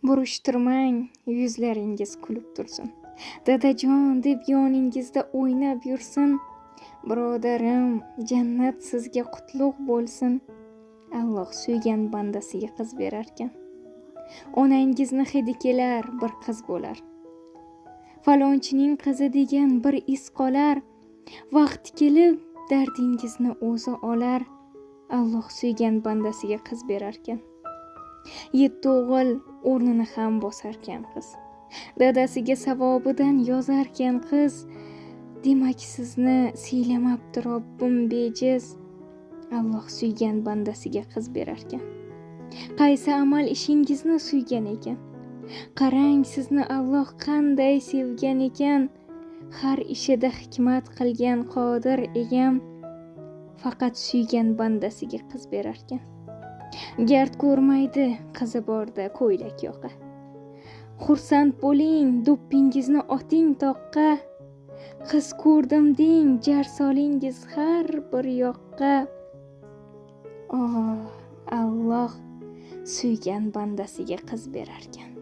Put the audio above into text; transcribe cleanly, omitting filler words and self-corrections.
Burishtirmang, yuzlaringiz kulib tursin. Dadajon deb yoningizda o'ynab yursin. Birodarim, jannat sizga qutlug' bo'lsin. Alloh suygan bandasiga qiz berarkan. Onangizni hidi kelar, bir qiz bo'lar. Falonchining qizi degan bir is qolar. Vaqt kelib dardingizni o'zi olar. Alloh suygan bandasiga qiz berarkan. 7 o'g'il o'rnini ham bosarkan qiz. Dadasiga savobidan yozarkan qiz. Demak sizni siylamabdi Robbim bejiz. Alloh suygan bandasiga qiz berarkan. Qaysi amal ishingizni suygan ekan? Qarang sizni Alloh qanday sevgan ekan. Har ishida hikmat qilgan qodir egam. Faqat suygan bandasiga qiz berarkan. Gard ko'rmaydi qizi borda ko'ylak yoqa. Xursand bo'ling, do'ppingizni oting toqqa. Qiz ko'rdim deng, jar solingiz har bir yoqqa. Alloh suygan bandasiga qiz berarkan.